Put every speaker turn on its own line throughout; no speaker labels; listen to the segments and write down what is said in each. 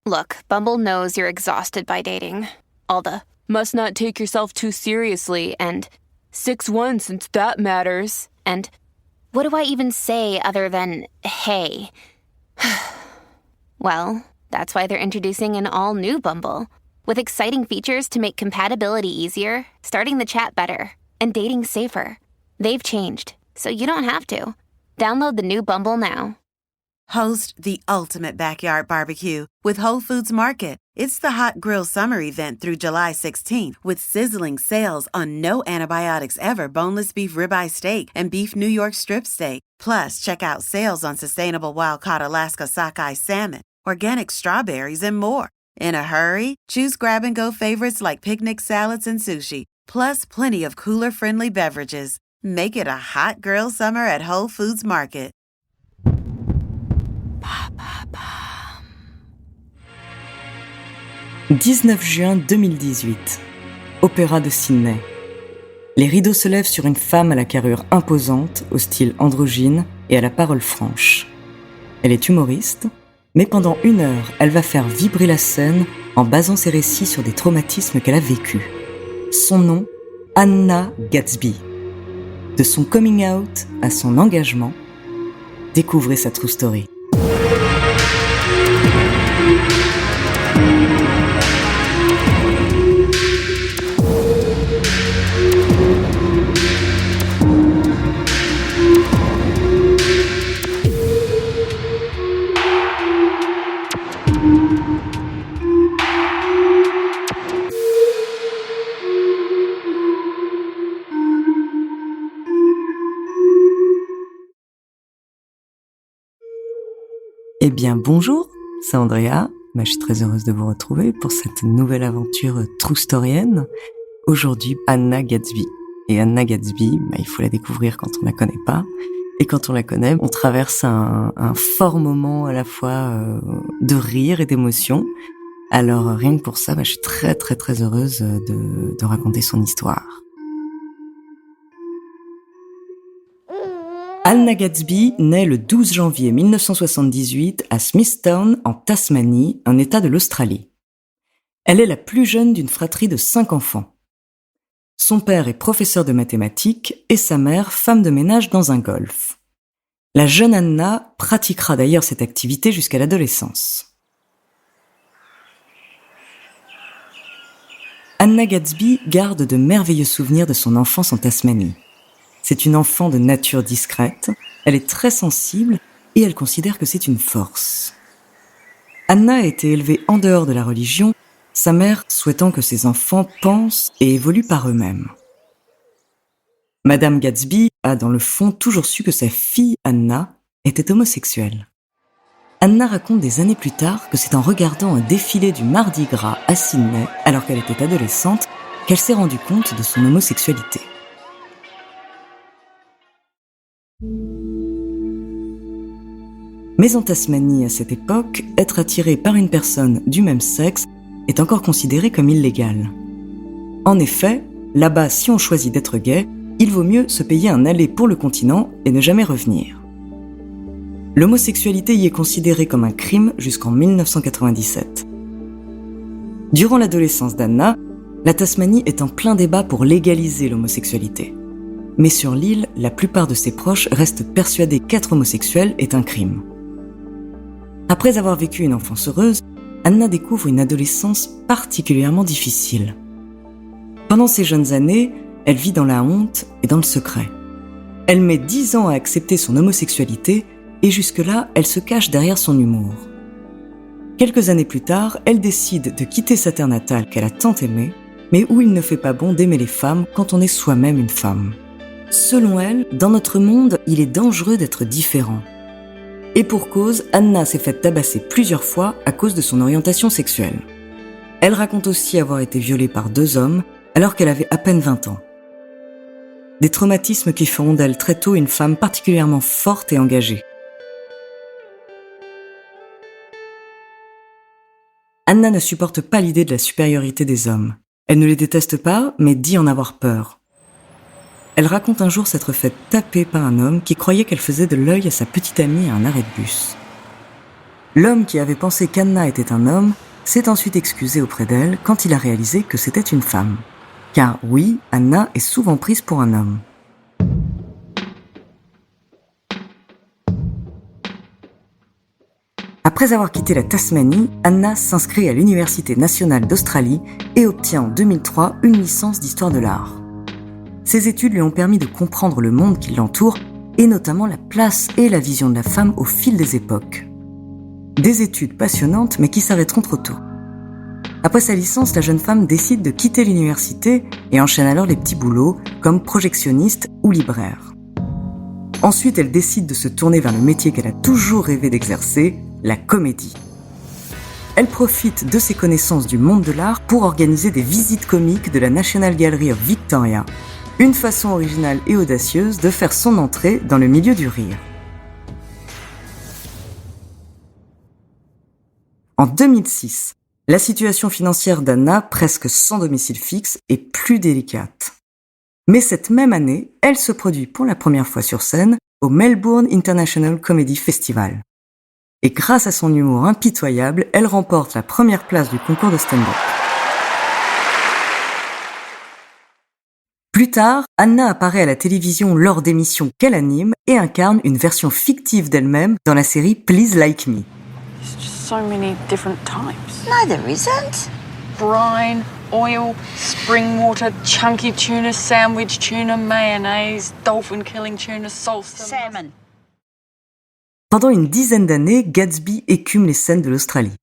Look, Bumble knows you're exhausted by dating. All the must not take yourself too seriously and 6'1" since that matters. And what do I even say other than hey? Well, that's why they're introducing an all-new Bumble with exciting features to make compatibility easier, starting the chat better, and dating safer. They've changed, so you don't have to. Download the new Bumble now.
Host the ultimate backyard barbecue with Whole Foods Market. It's the Hot Grill Summer event through July 16th with sizzling sales on no antibiotics ever boneless beef ribeye steak and beef New York strip steak. Plus, check out sales on sustainable wild-caught Alaska sockeye salmon, organic strawberries, and more. In a hurry? Choose grab-and-go favorites like picnic salads and sushi, plus plenty of cooler-friendly beverages. Make it a hot grill summer at Whole Foods Market.
19 juin 2018. Opéra de Sydney. Les rideaux se lèvent sur une femme à la carrure imposante, au style androgyne et à la parole franche. Elle est humoriste, mais pendant 1 heure, elle va faire vibrer la scène en basant ses récits sur des traumatismes qu'elle a vécus. Son nom, Anna Gatsby. De son coming out à son engagement, découvrez sa true story. Eh bien, bonjour, c'est Andrea. Je suis très heureuse de vous retrouver pour cette nouvelle aventure true storienne. Aujourd'hui, Anna Gatsby. Et Anna Gatsby, il faut la découvrir quand on la connaît pas. Et quand on la connaît, on traverse un fort moment à la fois de rire et d'émotion. Alors, rien que pour ça, je suis très très très heureuse de raconter son histoire. Anna Gatsby naît le 12 janvier 1978 à Smithtown, en Tasmanie, un État de l'Australie. Elle est la plus jeune d'une fratrie de 5 enfants. Son père est professeur de mathématiques et sa mère femme de ménage dans un golf. La jeune Anna pratiquera d'ailleurs cette activité jusqu'à l'adolescence. Anna Gatsby garde de merveilleux souvenirs de son enfance en Tasmanie. C'est une enfant de nature discrète, elle est très sensible et elle considère que c'est une force. Anna a été élevée en dehors de la religion, sa mère souhaitant que ses enfants pensent et évoluent par eux-mêmes. Madame Gatsby a dans le fond toujours su que sa fille Anna était homosexuelle. Anna raconte des années plus tard que c'est en regardant un défilé du Mardi Gras à Sydney, alors qu'elle était adolescente, qu'elle s'est rendue compte de son homosexualité. Mais en Tasmanie, à cette époque, être attiré par une personne du même sexe est encore considéré comme illégal. En effet, là-bas, si on choisit d'être gay, il vaut mieux se payer un aller pour le continent et ne jamais revenir. L'homosexualité y est considérée comme un crime jusqu'en 1997. Durant l'adolescence d'Anna, la Tasmanie est en plein débat pour légaliser l'homosexualité. Mais sur l'île, la plupart de ses proches restent persuadés qu'être homosexuel est un crime. Après avoir vécu une enfance heureuse, Anna découvre une adolescence particulièrement difficile. Pendant ces jeunes années, elle vit dans la honte et dans le secret. Elle met 10 ans à accepter son homosexualité et jusque-là, elle se cache derrière son humour. Quelques années plus tard, elle décide de quitter sa terre natale qu'elle a tant aimée, mais où il ne fait pas bon d'aimer les femmes quand on est soi-même une femme. Selon elle, dans notre monde, il est dangereux d'être différent. Et pour cause, Anna s'est faite tabasser plusieurs fois à cause de son orientation sexuelle. Elle raconte aussi avoir été violée par 2 hommes alors qu'elle avait à peine 20 ans. Des traumatismes qui feront d'elle très tôt une femme particulièrement forte et engagée. Anna ne supporte pas l'idée de la supériorité des hommes. Elle ne les déteste pas, mais dit en avoir peur. Elle raconte un jour s'être faite taper par un homme qui croyait qu'elle faisait de l'œil à sa petite amie à un arrêt de bus. L'homme qui avait pensé qu'Anna était un homme s'est ensuite excusé auprès d'elle quand il a réalisé que c'était une femme. Car oui, Anna est souvent prise pour un homme. Après avoir quitté la Tasmanie, Anna s'inscrit à l'Université nationale d'Australie et obtient en 2003 une licence d'histoire de l'art. Ses études lui ont permis de comprendre le monde qui l'entoure et notamment la place et la vision de la femme au fil des époques. Des études passionnantes mais qui s'arrêteront trop tôt. Après sa licence, la jeune femme décide de quitter l'université et enchaîne alors les petits boulots comme projectionniste ou libraire. Ensuite, elle décide de se tourner vers le métier qu'elle a toujours rêvé d'exercer, la comédie. Elle profite de ses connaissances du monde de l'art pour organiser des visites comiques de la National Gallery of Victoria, une façon originale et audacieuse de faire son entrée dans le milieu du rire. En 2006, la situation financière d'Anna, presque sans domicile fixe, est plus délicate. Mais cette même année, elle se produit pour la première fois sur scène au Melbourne International Comedy Festival. Et grâce à son humour impitoyable, elle remporte la première place du concours de stand-up. Plus tard, Anna apparaît à la télévision lors d'émissions qu'elle anime et incarne une version fictive d'elle-même dans la série Please Like Me.
There's just so many different types.
No, there isn't.
Brine, oil, spring water, chunky tuna, sandwich tuna, mayonnaise, dolphin-killing tuna, salsa.
Salmon.
Pendant une dizaine d'années, Gatsby écume les scènes de l'Australie.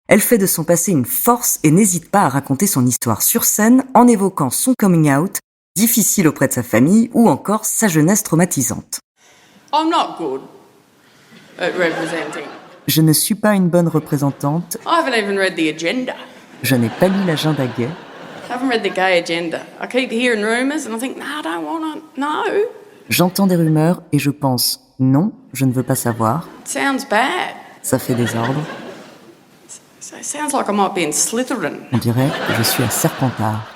Elle fait de son passé une force et n'hésite pas à raconter son histoire sur scène en évoquant son coming out, difficile auprès de sa famille ou encore sa jeunesse traumatisante.
I'm not good at representing.
Je ne suis pas une bonne représentante,
I haven't even read the agenda.
je n'ai pas lu l'agenda gay,
I haven't read the gay agenda. I keep hearing rumours and I think, no, I don't want to know.
j'entends des rumeurs et je pense « non, je ne veux pas savoir,
It sounds bad.
ça fait désordre,
So it sounds like I might be in Slytherin.
on dirait que je suis à Serpentard ».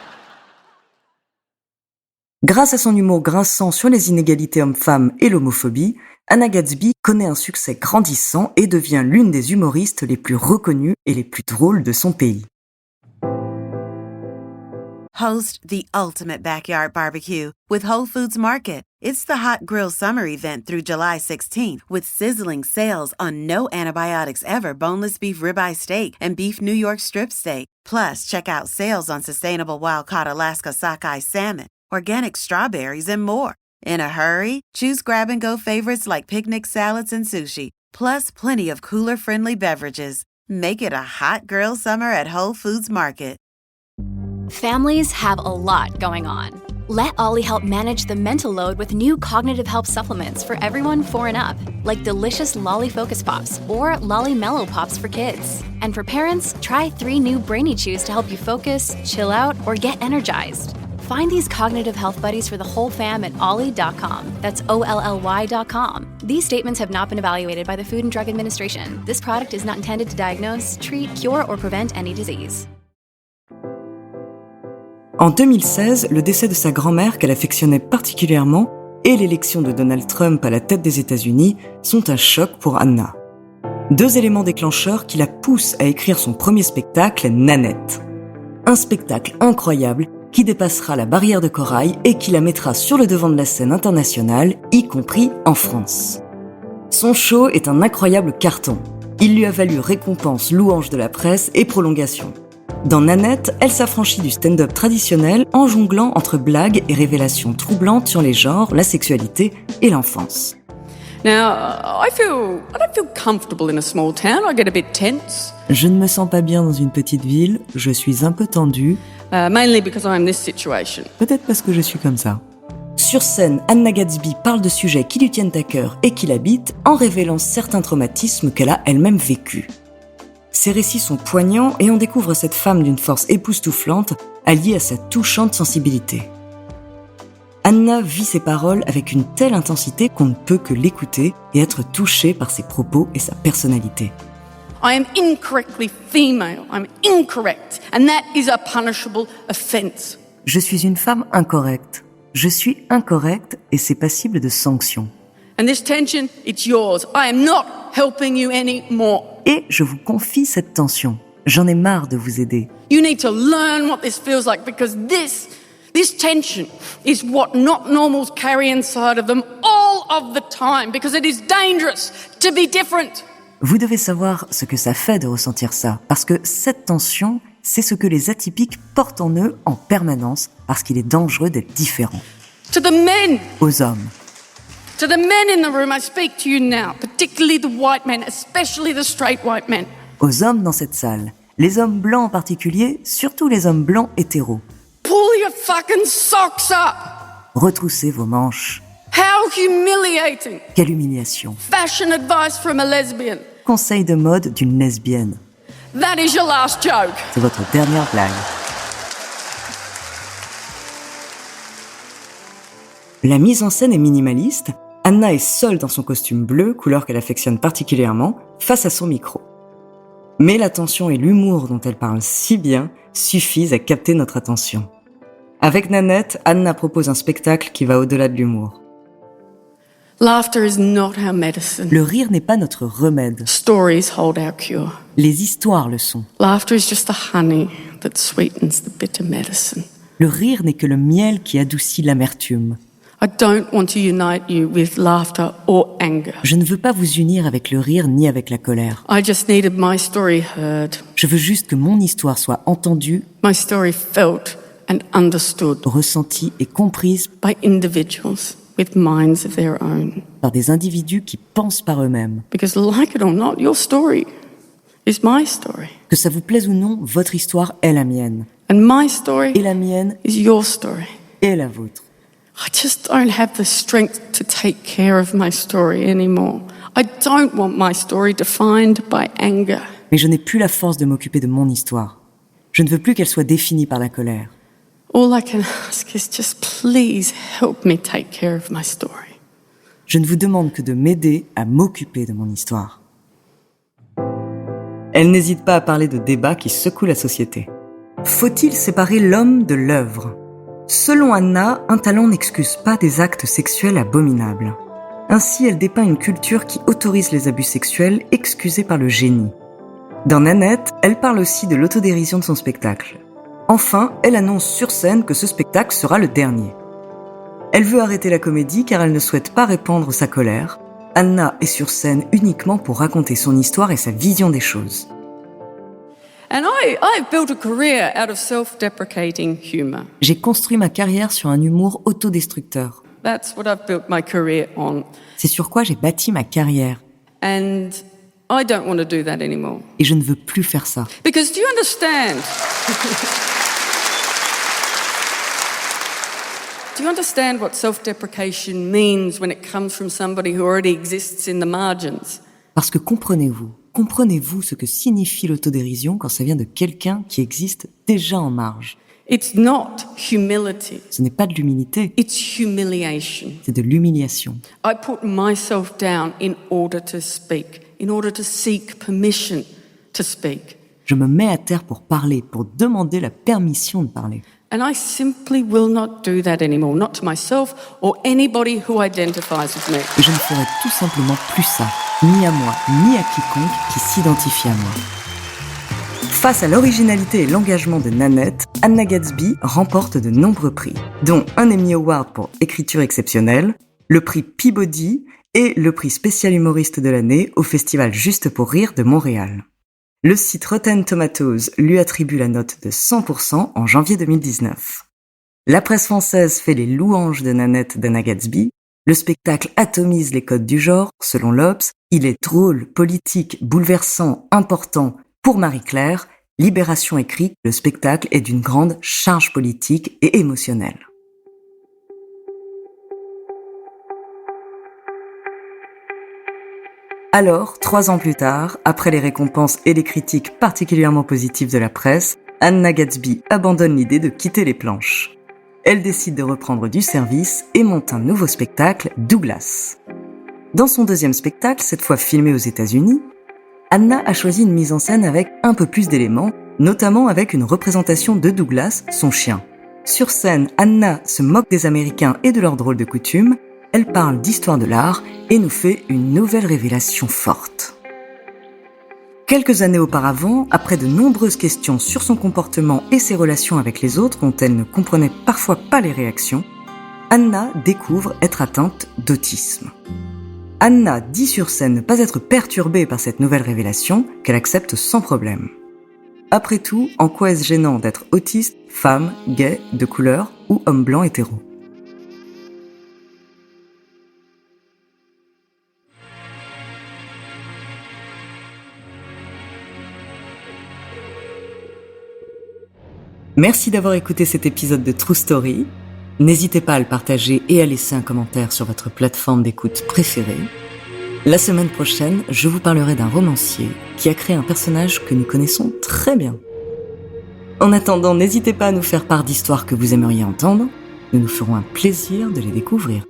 Grâce à son humour grinçant sur les inégalités hommes-femmes et l'homophobie, Anna Gatsby connaît un succès grandissant et devient l'une des humoristes les plus reconnues et les plus drôles de son pays.
Host the ultimate backyard barbecue with Whole Foods Market. It's the hot grill summer event through July 16th with sizzling sales on no antibiotics ever boneless beef ribeye steak and beef New York strip steak. Plus, check out sales on sustainable wild-caught Alaska sockeye salmon, organic strawberries, and more. In a hurry? Choose grab-and-go favorites like picnic salads and sushi, plus plenty of cooler-friendly beverages. Make it a hot grill summer at Whole Foods Market.
Families have a lot going on. Let Ollie help manage the mental load with new cognitive health supplements for everyone 4 and up, like delicious Lolly Focus Pops or Lolly Mellow Pops for kids. And for parents, try 3 new Brainy Chews to help you focus, chill out, or get energized. Find these cognitive health buddies for the whole fam at ollie.com. That's OLLY.com. These statements have not been evaluated by the Food and Drug Administration. This product is not intended to diagnose, treat, cure, or prevent any disease.
En 2016, le décès de sa grand-mère qu'elle affectionnait particulièrement et l'élection de Donald Trump à la tête des États-Unis sont un choc pour Anna. 2 éléments déclencheurs qui la poussent à écrire son premier spectacle, Nanette. Un spectacle incroyable qui dépassera la barrière de corail et qui la mettra sur le devant de la scène internationale, y compris en France. Son show est un incroyable carton. Il lui a valu récompenses, louanges de la presse et prolongations. Dans Nanette, elle s'affranchit du stand-up traditionnel en jonglant entre blagues et révélations troublantes sur les genres, la sexualité et l'enfance.
Now, I don't feel comfortable in a small town. I get a bit tense.
Je ne me sens pas bien dans une petite ville, je suis un peu tendue,
Mainly because I'm in this situation.
peut-être parce que je suis comme ça. Sur scène, Anna Gatsby parle de sujets qui lui tiennent à cœur et qui l'habitent en révélant certains traumatismes qu'elle a elle-même vécus. Ces récits sont poignants et on découvre cette femme d'une force époustouflante, alliée à sa touchante sensibilité. Anna vit ses paroles avec une telle intensité qu'on ne peut que l'écouter et être touché par ses propos et sa personnalité.
I am incorrectly female. I'm incorrect. And that is a punishable offence.
Je suis une femme incorrecte. Je suis incorrecte et c'est passible de sanctions.
And this tension, it's yours. I am not helping you anymore.
Et je vous confie cette tension. J'en ai marre de vous aider.
You need to learn what this feels like because this tension is what not normals carry inside of them all of the time because it is dangerous to be different.
Vous devez savoir ce que ça fait de ressentir ça, parce que cette tension, c'est ce que les atypiques portent en eux en permanence, parce qu'il est dangereux d'être différent.
To the men,
Aux hommes,
to the men in the room, I speak to you now, particularly the white men, especially the straight white men.
aux hommes dans cette salle, les hommes blancs en particulier, surtout les hommes blancs hétéros.
Pull your fucking socks up.
Retroussez vos manches.
How humiliating.
Quelle humiliation.
Fashion advice from a lesbian.
Conseil de mode d'une lesbienne.
That is your last joke.
C'est votre dernière blague. La mise en scène est minimaliste. Anna est seule dans son costume bleu, couleur qu'elle affectionne particulièrement, face à son micro. Mais l'attention et l'humour dont elle parle si bien suffisent à capter notre attention. Avec Nanette, Anna propose un spectacle qui va au-delà de l'humour.
Laughter is not our medicine.
Le rire n'est pas notre remède.
Stories hold our cure.
Les histoires le sont.
Laughter is just the honey that sweetens the bitter medicine.
Le rire n'est que le miel qui adoucit l'amertume.
I don't want to unite you with laughter or anger.
Je ne veux pas vous unir avec le rire ni avec la colère.
I just needed my story heard,
Je veux juste que mon histoire soit entendue,
my story felt and understood
ressentie et comprise
by individuals with minds of their own.
par des individus qui pensent par eux-mêmes.
Because like it or not, your story is my story.
Que ça vous plaise ou non, votre histoire est la mienne.
And my story
Et la mienne
is your story.
est la vôtre.
I just don't have the strength to take care of my story anymore. I don't want my story defined by anger.
Mais je n'ai plus la force de m'occuper de mon histoire. Je ne veux plus qu'elle soit définie par la colère.
All I can ask is just please help me take care of my story.
Je ne vous demande que de m'aider à m'occuper de mon histoire. Elle n'hésite pas à parler de débats qui secouent la société. Faut-il séparer l'homme de l'œuvre ? Selon Anna, un talent n'excuse pas des actes sexuels abominables. Ainsi, elle dépeint une culture qui autorise les abus sexuels excusés par le génie. Dans Nanette, elle parle aussi de l'autodérision de son spectacle. Enfin, elle annonce sur scène que ce spectacle sera le dernier. Elle veut arrêter la comédie car elle ne souhaite pas répandre sa colère. Anna est sur scène uniquement pour raconter son histoire et sa vision des choses.
And I've built a career out of self-deprecating humor.
J'ai construit ma carrière sur un humour autodestructeur.
That's what I've built my career on.
C'est sur quoi j'ai bâti ma carrière.
And I don't want to do that anymore.
Et je ne veux plus faire ça.
Because do you understand? Do you understand what self-deprecation means when it comes from somebody who already exists in the margins?
Parce que comprenez-vous ce que signifie l'autodérision quand ça vient de quelqu'un qui existe déjà en marge ?
It's not humility.
Ce n'est pas de l'humilité,
It's humiliation.
c'est de l'humiliation.
I put myself down in order to speak, in order to seek permission to speak.
Je me mets à terre pour parler, pour demander la permission de parler.
And I simply will not do that anymore, not to myself or anybody who identifies with me.
Et je ne ferai tout simplement plus ça, ni à moi, ni à quiconque qui s'identifie à moi. Face à l'originalité et l'engagement de Nanette, Anna Gatsby remporte de nombreux prix, dont un Emmy Award pour écriture exceptionnelle, le prix Peabody et le prix spécial humoriste de l'année au Festival Juste pour rire de Montréal. Le site Rotten Tomatoes lui attribue la note de 100% en janvier 2019. La presse française fait les louanges de Nanette d'Anna Gatsby. Le spectacle atomise les codes du genre, selon l'Obs. Il est drôle, politique, bouleversant, important. Pour Marie-Claire, Libération écrit, le spectacle est d'une grande charge politique et émotionnelle. Alors, 3 ans plus tard, après les récompenses et les critiques particulièrement positives de la presse, Anna Gatsby abandonne l'idée de quitter les planches. Elle décide de reprendre du service et monte un nouveau spectacle, Douglas. Dans son deuxième spectacle, cette fois filmé aux États-Unis, Anna a choisi une mise en scène avec un peu plus d'éléments, notamment avec une représentation de Douglas, son chien. Sur scène, Anna se moque des Américains et de leurs drôles de coutumes. Elle parle d'histoire de l'art et nous fait une nouvelle révélation forte. Quelques années auparavant, après de nombreuses questions sur son comportement et ses relations avec les autres dont elle ne comprenait parfois pas les réactions, Anna découvre être atteinte d'autisme. Anna dit sur scène ne pas être perturbée par cette nouvelle révélation, qu'elle accepte sans problème. Après tout, en quoi est-ce gênant d'être autiste, femme, gay, de couleur ou homme blanc hétéro ? Merci d'avoir écouté cet épisode de True Story. N'hésitez pas à le partager et à laisser un commentaire sur votre plateforme d'écoute préférée. La semaine prochaine, je vous parlerai d'un romancier qui a créé un personnage que nous connaissons très bien. En attendant, n'hésitez pas à nous faire part d'histoires que vous aimeriez entendre. Nous nous ferons un plaisir de les découvrir.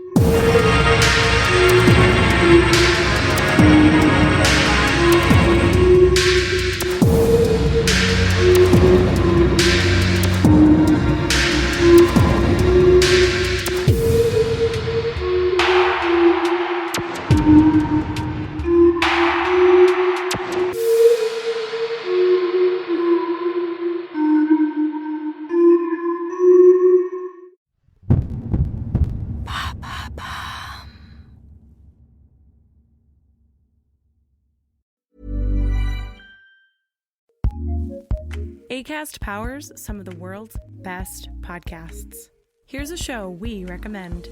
Acast powers some of the world's best podcasts. Here's a show we recommend.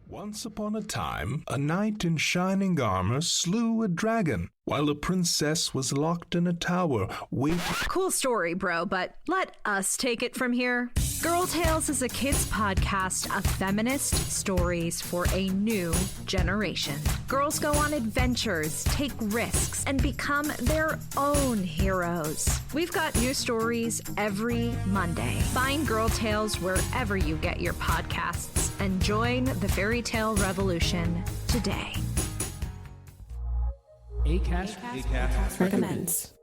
Once upon a time, a knight in shining armor slew a dragon, while a princess was locked in a tower, waiting...
Cool story, bro, but let us take it from here. Girl Tales is a kids podcast of feminist stories for a new generation. Girls go on adventures, take risks, and become their own heroes. We've got new stories every Monday. Find Girl Tales wherever you get your podcasts and join the fairy tale revolution today.
Acast recommends.